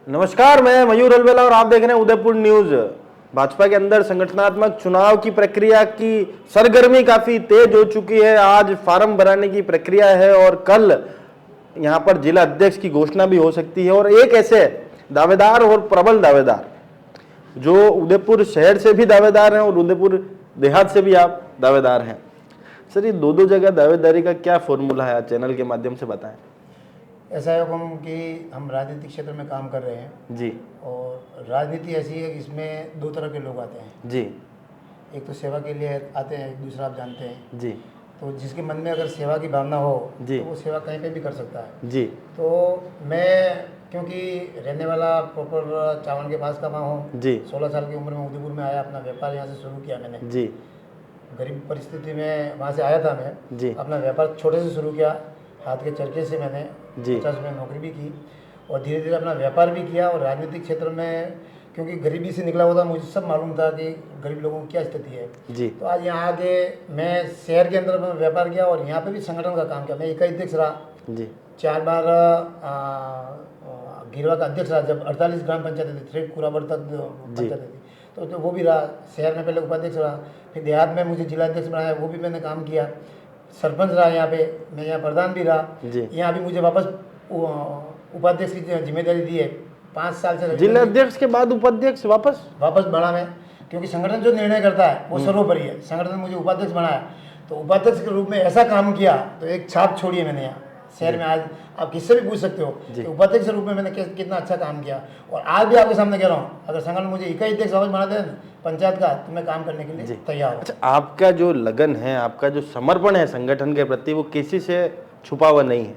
नमस्कार, मैं मयूर अलवेला और आप देख रहे हैं उदयपुर न्यूज। भाजपा के अंदर संगठनात्मक चुनाव की प्रक्रिया की सरगर्मी काफी तेज हो चुकी है। आज फार्म भराने की प्रक्रिया है और कल यहां पर जिला अध्यक्ष की घोषणा भी हो सकती है। और एक ऐसे दावेदार और प्रबल दावेदार जो उदयपुर शहर से भी दावेदार हैं और उदयपुर देहात से भी आप दावेदार हैं। सर, ये दो जगह दावेदारी का क्या फॉर्मूला है, चैनल के माध्यम से बताएं। ऐसा है हुक्म कि हम राजनीतिक क्षेत्र में काम कर रहे हैं जी। और राजनीति ऐसी है कि इसमें दो तरह के लोग आते हैं जी। एक तो सेवा के लिए आते हैं, एक दूसरा आप जानते हैं जी। तो जिसके मन में अगर सेवा की भावना हो जी। तो वो सेवा कहीं पे भी कर सकता है। जी। तो मैं क्योंकि रहने वाला प्रॉपर चावन के पास का मैं हूँ जी। 16 साल की उम्र में उदयपुर में आया, अपना व्यापार यहाँ से शुरू किया मैंने। जी। गरीब परिस्थिति में वहाँ से आया था मैं। जी। अपना व्यापार छोटे से शुरू किया, हाथ के चरखे से मैंने 50 में नौकरी भी की और धीरे धीरे अपना व्यापार भी किया। और राजनीतिक क्षेत्र में क्योंकि गरीबी से निकला हुआ था, मुझे सब मालूम था कि गरीब लोगों की क्या स्थिति है। जी। तो आज यहाँ आके मैं शहर के अंदर में व्यापार किया और यहाँ पे भी संगठन का काम किया। मैं इकाई अध्यक्ष रहा जी, 4 बार गिरवा का अध्यक्ष रहा। जब 48 ग्राम पंचायतें थी, थ्रेड कुराबर तक पंचायतें थी तो वो भी रहा। शहर में पहले उपाध्यक्ष रहा, फिर देहात में मुझे जिला अध्यक्ष बनाया, वो भी मैंने काम किया। सरपंच रहा यहाँ पे, मैं यहाँ प्रधान भी रहा। यहाँ भी मुझे वापस उपाध्यक्ष की जिम्मेदारी दी है 5 साल से। जिला अध्यक्ष के बाद उपाध्यक्ष वापस बढ़ा मैं, क्योंकि संगठन जो निर्णय करता है वो सर्वोपरि है। संगठन ने मुझे उपाध्यक्ष बनाया तो उपाध्यक्ष के रूप में ऐसा काम किया तो एक छाप छोड़ी है मैंने यहाँ शहर में। आज आप किससे भी पूछ सकते हो कि उपाध्यक्ष के रूप में मैंने कितना अच्छा काम किया। और आज भी आपके सामने कह रहा हूँ, अगर संगठन मुझे इकाई अध्यक्ष वापस बना दे पंचायत का तो मैं काम करने के लिए तैयार हूँ। अच्छा, आपका जो लगन है, आपका जो समर्पण है संगठन के प्रति, वो किसी से छुपा हुआ नहीं है।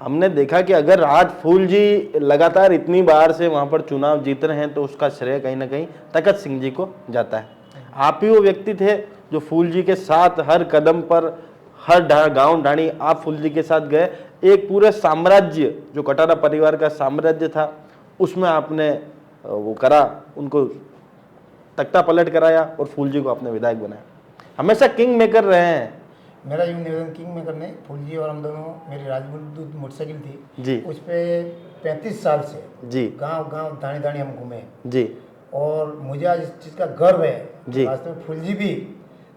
हमने देखा कि अगर आज फूल जी लगातार इतनी बार से वहां पर चुनाव जीत रहे हैं तो उसका श्रेय कहीं ना कहीं तखत सिंह जी को जाता है। आप ही वो व्यक्ति थे जो फूल जी के साथ हर कदम पर, हर गांव ढाणी आप फूल जी के साथ गए। एक पूरे साम्राज्य जो कटारा परिवार का साम्राज्य था उसमें आपने वो करा, उनको तख्ता पलट कराया और फूल जी को आपने विधायक बनाया। हमेशा किंग मेकर रहे हैं। मेरा यूँ निवेदन किंग मेकर ने, फूल जी और हम दोनों, मेरी राजदूत मोटरसाइकिल थी जी, उस पर 35 साल से जी गांव गांव दानी दानी हम घूमे जी। और मुझे आज इस चीज़ का गर्व है जी। वास्तव में फूल जी भी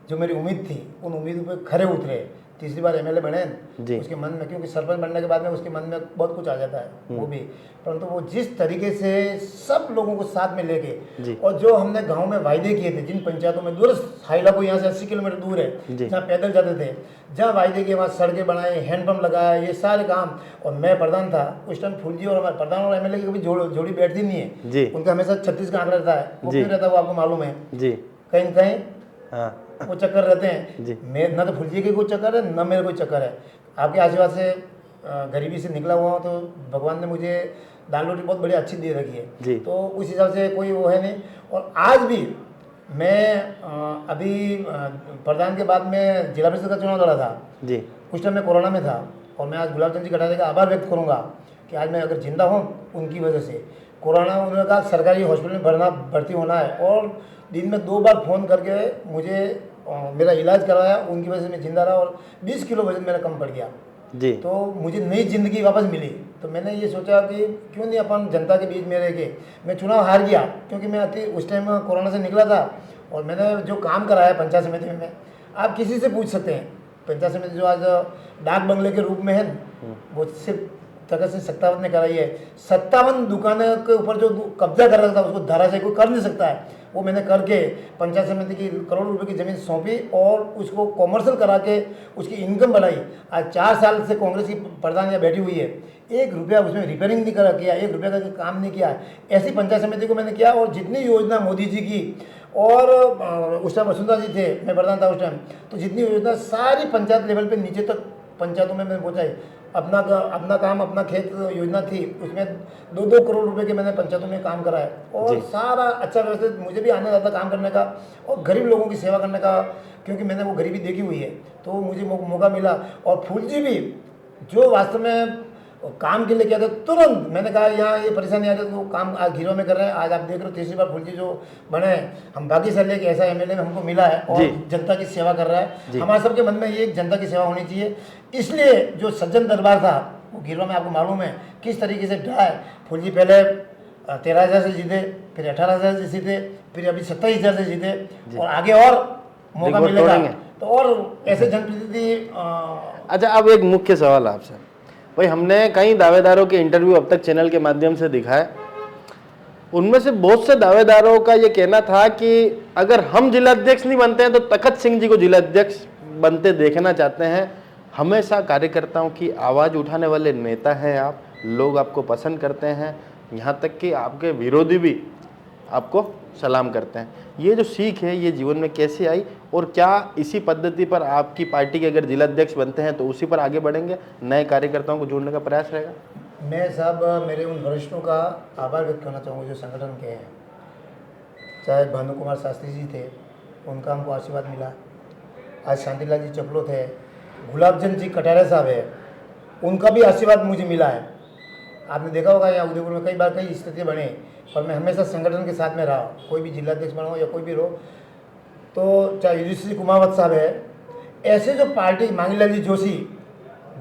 जो मेरी उम्मीद थी उन उम्मीदों पे खरे उतरे। तीसरी बार एमएलए बने जी। उसके मन में, क्योंकि सरपंच बनने के बाद में उसके मन में बहुत कुछ आ जाता है वो भी, परंतु वो जिस तरीके से सब लोगों को साथ में लेके और जो हमने गांव में वायदे किए थे, जिन पंचायतों में दूर हाईला को यहाँ से 80 किलोमीटर दूर है जहाँ पैदल जाते थे, जहाँ वायदे किए वहाँ सड़कें बनाए, हैंडपम्प लगाया, ये सारे काम। और मैं प्रधान था उस टाइम। फूल जी और हमारे प्रधान और एमएलए की कभी जोड़ी बैठती नहीं है, उनका हमेशा 36 का आंकड़ा रहता है। वो क्यों रहता है वो आपको मालूम है जी। कहीं न कहीं वो चक्कर रहते हैं। मैं ना तो फूल जी के कोई चक्कर है ना मेरे कोई चक्कर है। आपके आशीर्वाद से गरीबी से निकला हुआ हूँ तो भगवान ने मुझे दाल रोटी बहुत बड़ी अच्छी दे रखी है तो उस हिसाब से कोई वो है नहीं। और आज भी मैं अभी प्रधान के बाद में जिला परिषद का चुनाव लड़ा था जी। उस टाइम मैं कोरोना में था और मैं आज गुलाब चंद जी कटारे का आभार व्यक्त करूँगा कि आज मैं अगर जिंदा हूँ उनकी वजह से। कोरोना उन्होंने कहा सरकारी हॉस्पिटल में भर्ती होना है और दिन में 2 बार फ़ोन करके मुझे मेरा इलाज कराया, उनकी वजह से मैं जिंदा रहा और 20 किलो वजन मेरा कम पड़ गया जी। तो मुझे नई ज़िंदगी वापस मिली। तो मैंने ये सोचा कि क्यों नहीं अपन जनता के बीच में रह के, मैं चुनाव हार गया क्योंकि मैं उस टाइम कोरोना से निकला था और मैंने जो काम कराया पंचायत समिति में, आप किसी से पूछ सकते हैं। पंचायत समिति जो आज डाक बंगले के रूप में है वो सिर्फ तखत सिंह सत्तावन ने कराई है। 57 दुकानों के ऊपर जो कब्जा कर रहा था उसको धराशायी कोई कर नहीं सकता है। वो मैंने करके पंचायत समिति की करोड़ों रुपए की ज़मीन सौंपी और उसको कॉमर्शियल करा के उसकी इनकम बढ़ाई। आज 4 साल से कांग्रेस की प्रधान यहाँ बैठी हुई है, 1 रुपया उसमें रिपेयरिंग नहीं करा किया, 1 रुपये का काम नहीं किया। ऐसी पंचायत समिति को मैंने किया। और जितनी योजना मोदी जी की और उस टाइम वसुंधरा जी थे, मैं प्रधान था उस टाइम, तो जितनी योजना सारी पंचायत लेवल पे नीचे तक पंचायतों में मैंने पहुँचाई। अपना काम अपना खेत योजना थी, उसमें 2-2 करोड़ रुपए के मैंने पंचायतों में काम करा है और सारा अच्छा व्यवस्थित। मुझे भी आनंद आता काम करने का और गरीब लोगों की सेवा करने का, क्योंकि मैंने वो गरीबी देखी हुई है तो मुझे मौका मिला। और फूल जी भी जो वास्तव में काम के लिए किया था, तुरंत मैंने कहा यहाँ ये परेशानी आ जाए तो काम आज गिरोह में कर रहे हैं। आज आप देख रहे हो तीसरी बार फूल जी जो बने हैं, हम भाग्यशाली है कि ऐसा एमएलए में हमको मिला है और जनता की सेवा कर रहा है। हमारे सबके मन में ये जनता की सेवा होनी चाहिए। इसलिए जो सज्जन दरबार था वो गिरोह में आपको मालूम है किस तरीके से ढहा है। फूल जी पहले 13,000 से जीते, फिर 18,000 से जीते, फिर अभी 27,000 से जीते और आगे और मौका मिलेगा तो और ऐसे जनप्रतिनिधि। अच्छा, अब एक मुख्य सवाल आपसे भाई, हमने कई दावेदारों के इंटरव्यू अब तक चैनल के माध्यम से दिखाए, उनमें से बहुत से दावेदारों का ये कहना था कि अगर हम जिलाध्यक्ष नहीं बनते हैं तो तखत सिंह जी को जिलाध्यक्ष बनते देखना चाहते हैं। हमेशा कार्यकर्ताओं की आवाज़ उठाने वाले नेता हैं आप, लोग आपको पसंद करते हैं, यहाँ तक कि आपके विरोधी भी आपको सलाम करते हैं। ये जो सीख है ये जीवन में कैसे आई और क्या इसी पद्धति पर आपकी पार्टी के अगर जिलाध्यक्ष बनते हैं तो उसी पर आगे बढ़ेंगे, नए कार्यकर्ताओं को जोड़ने का प्रयास रहेगा? मैं साहब मेरे उन वरिष्ठों का आभार व्यक्त करना चाहूँगा जो संगठन के हैं, चाहे भानु कुमार शास्त्री जी थे, उनका हमको आशीर्वाद मिला, आज शांतिलाल जी चपलो थे, गुलाबचंद जी कटारे साहब है, उनका भी आशीर्वाद मुझे मिला है। आपने देखा होगा यहाँ उदयपुर में कई बार कई स्थितियाँ बने, पर मैं हमेशा संगठन के साथ में रहा, कोई भी जिलाध्यक्ष बना हो या कोई भी रहो। तो चाहे युधिष्ठिर कुमावत साहब है, ऐसे जो पार्टी, मांगीलाल जी जोशी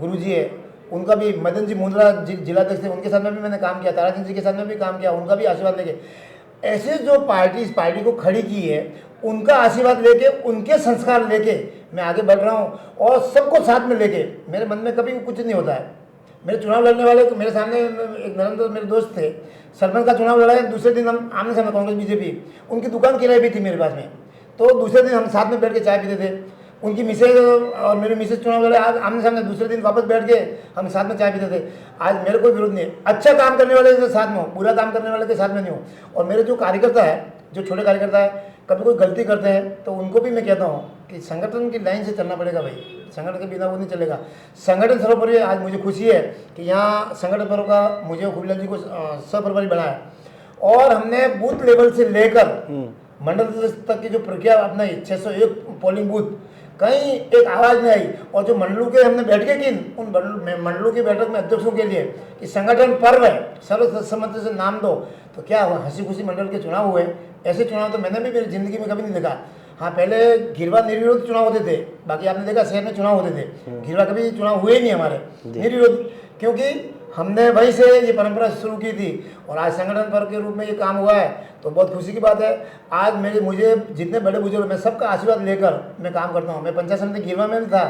गुरु जी है, उनका भी, मदन जी मुंद्रा जिलाध्यक्ष थे, उनके साथ में भी मैंने काम किया, ताराचंद जी के साथ में भी काम किया, उनका भी आशीर्वाद लेके, ऐसे जो पार्टी इस पार्टी को खड़ी की है उनका आशीर्वाद लेके, उनके संस्कार लेके मैं आगे बढ़ रहा हूँ और सबको साथ में लेके। मेरे मन में कभी कुछ नहीं होता है। मेरे चुनाव लड़ने वाले तो मेरे सामने एक नरेंद्र मेरे दोस्त थे, सरपंच का चुनाव लड़ा है, दूसरे दिन हम आमने सामने, कांग्रेस बीजेपी, उनकी दुकान किराए भी थी मेरे पास में, तो दूसरे दिन हम साथ में बैठ के चाय पीते थे। उनकी मिसेज और मेरे मिसेज चुनाव लड़े, आज आमने सामने, दूसरे दिन वापस बैठ के हम साथ में चाय पीते थे। आज मेरे कोई विरोध नहीं है, अच्छा काम करने वाले के साथ में हो, बुरा काम करने वाले के साथ में नहीं हो। और मेरे जो कार्यकर्ता है, जो छोटे कार्यकर्ता है, कभी कोई गलती करते हैं तो उनको भी मैं कहता हूँ कि संगठन की लाइन से चलना पड़ेगा भाई, संगठन के बिना वो नहीं चलेगा। संगठन सर्वोपरि है। आज मुझे खुशी है कि यहाँ संगठन पर्व का मुझे खुबीलाल जी को सर्वप्रभारी बनाया और हमने बूथ लेवल से लेकर मंडल तक की जो प्रक्रिया अपनाई, 601 पोलिंग बूथ, कहीं एक आवाज़ नहीं आई। और जो मंडलों के हमने बैठकें की, उन मंडलों की बैठक में अध्यक्षों के लिए कि संगठन पर्व है, सर्वसम्मति से नाम दो, तो क्या हुआ, हंसी खुशी मंडल के चुनाव हुए। ऐसे चुनाव तो मैंने भी मेरी ज़िंदगी में कभी नहीं देखा। हाँ, पहले घिरवा निर्विरोध चुनाव होते थे, बाकी आपने देखा शहर में चुनाव होते थे, घिरवा कभी चुनाव हुए ही नहीं हमारे निर्विरोध, क्योंकि हमने वहीं से ये परंपरा शुरू की थी। और आज संगठन पर्व के रूप में ये काम हुआ है तो बहुत खुशी की बात है। आज मुझे जितने बड़े बुजुर्ग, मैं सबका आशीर्वाद लेकर मैं काम करता हूँ। मैं पंचायत समिति घिरवा में भी था,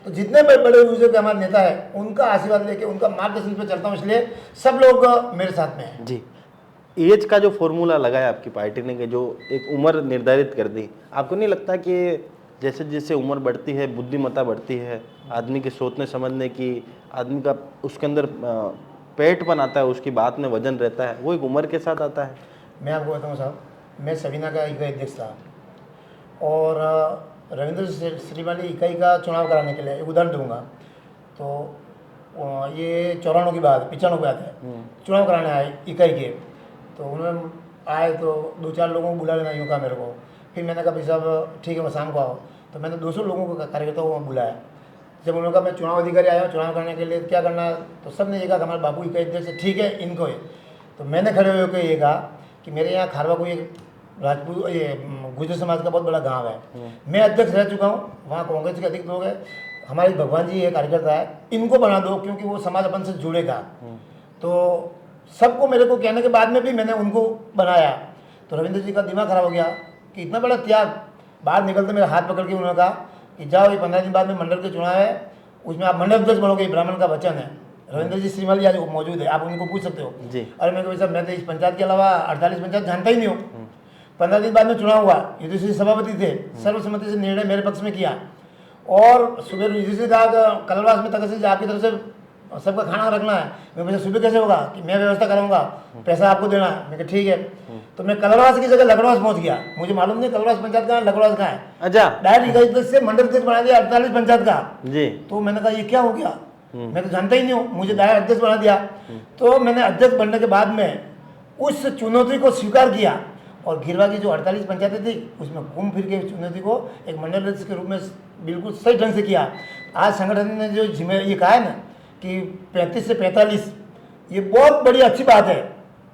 तो जितने बड़े बुजुर्ग हमारे नेता है उनका आशीर्वाद लेके, उनका मार्गदर्शन पर चलता हूँ, इसलिए सब लोग मेरे साथ में हैं। जी, एज का जो फॉर्मूला लगाया आपकी पार्टी ने कि जो एक उम्र निर्धारित कर दी, आपको नहीं लगता कि जैसे जैसे उम्र बढ़ती है बुद्धिमत्ता बढ़ती है, आदमी के सोचने समझने की, आदमी का उसके अंदर पेटपन आता है, उसकी बात में वजन रहता है, वो एक उम्र के साथ आता है? मैं आपको बताऊँ साहब, मैं सवीना का इकाई अध्यक्ष था और रविंद्र श्रीमाली इकाई का चुनाव कराने के लिए उदाहरण दूंगा तो ये 94 की बात, 95 बात है, चुनाव कराने आए इकाई के, तो उन्होंने आए तो 2-4 लोगों को बुला लेना यूँ कहा मेरे को। फिर मैंने कहा भाई साहब ठीक है, मैं शाम को आओ, तो मैंने 200 लोगों को कार्यकर्ताओं को बुलाया। जब उन्होंने कहा मैं चुनाव अधिकारी आया हूँ चुनाव करने के लिए, क्या करना है, तो सब ने ये कहा हमारे बाबू इकाई अध्यक्ष, ठीक है इनको है। तो मैंने खड़े होकर ये कहा कि मेरे यहाँ खारवा कोई एक राजपूत, ये गुर्जर समाज का बहुत बड़ा गाँव है, मैं अध्यक्ष रह चुका हूँ, वहाँ कांग्रेस के अधिक लोग हैं, हमारे भगवान जी ये कार्यकर्ता है, इनको बना दो क्योंकि वो समाज अपन से जुड़ेगा। तो सबको मेरे को कहने के बाद में भी मैंने उनको बनाया। तो रविंद्र जी का दिमाग खराब हो गया कि इतना बड़ा त्याग, बाहर निकलते मेरा हाथ पकड़ के उन्होंने कहा कि जाओ, ये 15 दिन बाद में मंडल के चुनाव है, उसमें आप मंडल अध्यक्ष बनोगे, ब्राह्मण का वचन है। रविंद्र जी श्रीमाली आज मौजूद है, आप उनको पूछ सकते हो जी। अरे मैं साहब मैं तो इस पंचायत के अलावा 48 पंचायत जानता ही नहीं हूँ। 15 दिन बाद में चुनाव हुआ, युधिष्ठिर सभापति थे, सर्वसम्मति से निर्णय मेरे पक्ष में किया और सुबह युधिष्ठिर कलरवास में तक से आपकी तरफ से सबका खाना रखना है। मैं मुझे सुबह कैसे होगा कि मैं व्यवस्था करूँगा, पैसा आपको देना है। मैं कहा ठीक है, तो मैं कलरवास की जगह लकड़वास पहुंच गया, मुझे मालूम नहीं कलरवास पंचायत कहाँ है, लकड़वास कहाँ है। अच्छा, डायरेक्ट से मंडल अध्यक्ष बना दिया 48 पंचायत का जी। तो मैंने कहा ये क्या हो गया, मैं तो जानता ही नहीं हूँ, मुझे डायरेक्ट अध्यक्ष बना दिया। तो मैंने अध्यक्ष बनने के बाद में उस चुनौती को स्वीकार किया और घिरवा की जो 48 पंचायतें थी उसमें घूम फिर के चुनौती को एक मंडल अध्यक्ष के रूप में बिल्कुल सही ढंग से किया। आज संगठन ने जो ये कहा है ना कि 35 से 45, ये बहुत बड़ी अच्छी बात है।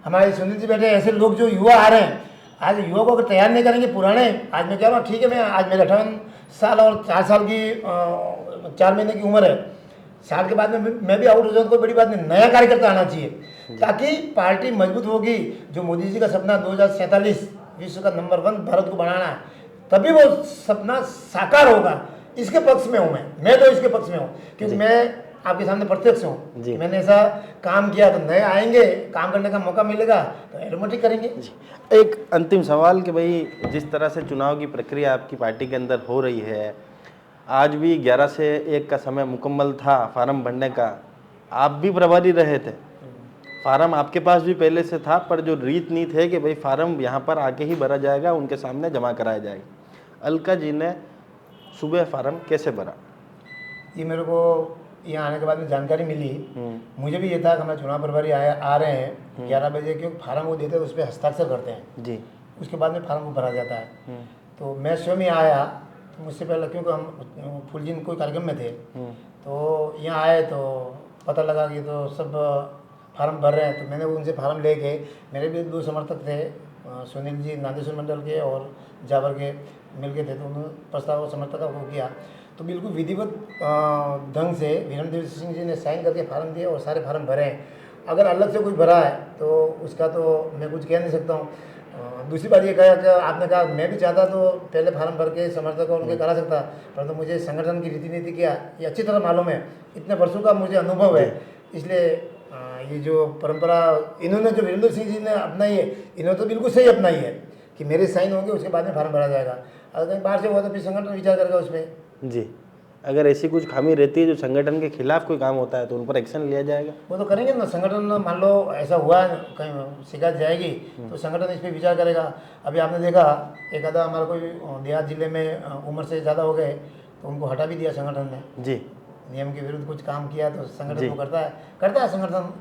हमारे सुनील जी बैठे ऐसे लोग जो युवा आ रहे हैं, आज युवा को अगर तैयार नहीं करेंगे पुराने, आज मैं कह रहा हूँ ठीक है, मैं आज मेरे 58 साल और 4 साल की 4 महीने की उम्र है, साल के बाद में मैं भी आउट हो जाऊँ, कोई बड़ी बात नहीं, नया कार्यकर्ता आना चाहिए ताकि पार्टी मजबूत होगी। जो मोदी जी का सपना 2047 विश्व का नंबर 1 भारत को बनाना है, तभी वो सपना साकार होगा। इसके पक्ष में हूँ मैं तो इसके पक्ष में हूँ, क्योंकि मैं आपके सामने प्रत्यक्ष हूँ। मैंने ऐसा काम किया तो नए आएंगे, काम करने का मौका मिलेगा तो ऑटोमेटिक करेंगे। एक अंतिम सवाल कि भाई जिस तरह से चुनाव की प्रक्रिया आपकी पार्टी के अंदर हो रही है, आज भी 11 से 1 का समय मुकम्मल था फार्म भरने का, आप भी प्रभारी रहे थे, फार्म आपके पास भी पहले से था, पर जो रीत नीति है कि भाई फार्म यहाँ पर आके ही भरा जाएगा, उनके सामने जमा कराया जाएगा। अलका जी ने सुबह फार्म कैसे भरा? ये मेरे को यहाँ आने के बाद में जानकारी मिली। मुझे भी ये था कि मैं चुनाव प्रभारी आ रहे हैं 11 बजे, क्योंकि फार्म वो देते हैं उस पर हस्ताक्षर करते हैं जी, उसके बाद में फार्म को भरा जाता है। तो मैं स्वयं ही आया, तो मुझसे पहले क्योंकि हम फुलजिन कोई कार्यक्रम में थे, तो यहाँ आए तो पता लगा कि तो सब फार्म भर रहे हैं। तो मैंने उनसे फार्म लेके, मेरे भी 2 समर्थक थे, सुनील जी नादेश्वर मंडल के और जावर के मिल के थे, तो उन्होंने प्रस्ताव समर्थक को किया। तो बिल्कुल विधिवत ढंग से वीरेंद्र सिंह जी ने साइन करके फार्म दिए और सारे फार्म भरे हैं। अगर अलग से कोई भरा है तो उसका तो मैं कुछ कह नहीं सकता हूँ। दूसरी बात ये कहा कि आपने कहा मैं भी चाहता तो पहले फार्म भर के समर्थक और उनके करा सकता, परंतु मुझे संगठन की रीति नीति क्या ये अच्छी तरह मालूम है, इतने वर्षों का मुझे अनुभव है। इसलिए ये जो परंपरा इन्होंने जो वीरेंद्र सिंह जी ने अपनाई है, इन्होंने तो बिल्कुल सही अपनाई है कि मेरे साइन होंगे उसके बाद में फार्म भरा जाएगा। अगर कहीं बाहर से हुआ तो फिर संगठन विचार करेगा उसमें जी। अगर ऐसी कुछ खामी रहती है जो संगठन के खिलाफ कोई काम होता है तो उन पर एक्शन लिया जाएगा। वो तो करेंगे ना, संगठन मान लो ऐसा हुआ है कहीं शिकायत जाएगी तो संगठन इस पर विचार करेगा। अभी आपने देखा एक आधा हमारा कोई देहात जिले में उम्र से ज़्यादा हो गए तो उनको हटा भी दिया संगठन ने जी। नियम के विरुद्ध कुछ काम किया तो संगठन को करता है संगठन,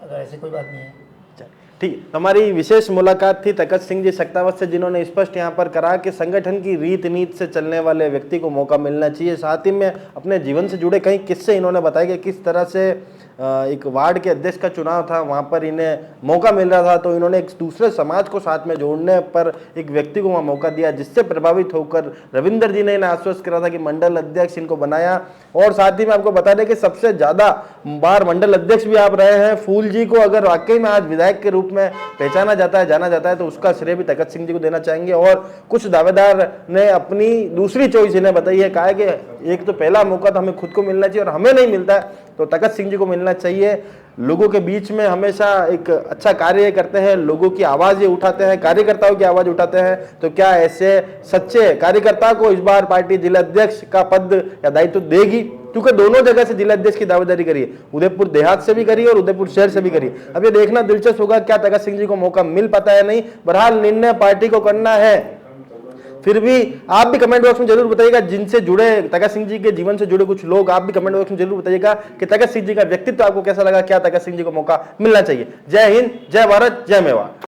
अगर ऐसी कोई बात नहीं है। ठीक, हमारी विशेष मुलाकात थी तखत सिंह जी सक्तावत से, जिन्होंने स्पष्ट यहाँ पर करा कि संगठन की रीत नीति से चलने वाले व्यक्ति को मौका मिलना चाहिए। साथ ही में अपने जीवन से जुड़े कई किस्से इन्होंने बताया कि किस तरह से एक वार्ड के अध्यक्ष का चुनाव था, वहाँ पर इन्हें मौका मिल रहा था तो इन्होंने एक दूसरे समाज को साथ में जोड़ने पर एक व्यक्ति को वहाँ मौका दिया, जिससे प्रभावित होकर रविंदर जी ने इन्हें आश्वस्त करा था कि मंडल अध्यक्ष इनको बनाया। और साथ ही में आपको बता दें कि सबसे ज़्यादा बार मंडल अध्यक्ष भी आप रहे हैं। फूल जी को अगर वाकई में आज विधायक के रूप में पहचाना जाता है, जाना जाता है, तो उसका श्रेय भी तखत सिंह जी को देना चाहेंगे। और कुछ दावेदार ने अपनी दूसरी चॉइस इन्हें बताई है, कहा है कि एक तो पहला मौका तो हमें खुद को मिलना चाहिए और हमें नहीं मिलता है तो तखत सिंह जी को मिलना चाहिए। लोगों के बीच में हमेशा एक अच्छा कार्य करते हैं, लोगों की आवाज़ ये उठाते हैं, कार्यकर्ताओं की आवाज़ उठाते हैं। तो क्या ऐसे सच्चे कार्यकर्ता को इस बार पार्टी जिला अध्यक्ष का पद या दायित्व देगी? क्योंकि दोनों जगह से जिला अध्यक्ष की दावेदारी करी है, उदयपुर देहात से भी करी और उदयपुर शहर से भी करी। अब ये देखना दिलचस्प होगा क्या तखत सिंह जी को मौका मिल पाता है नहीं। बहरहाल निर्णय पार्टी को करना है। फिर भी आप भी कमेंट बॉक्स में जरूर बताइएगा, जिनसे जुड़े तखत सिंह जी के जीवन से जुड़े कुछ लोग, आप भी कमेंट बॉक्स में जरूर बताइएगा कि तखत सिंह जी का व्यक्तित्व आपको कैसा लगा, क्या तखत सिंह जी को मौका मिलना चाहिए। जय हिंद, जय भारत, जय मेवाड़।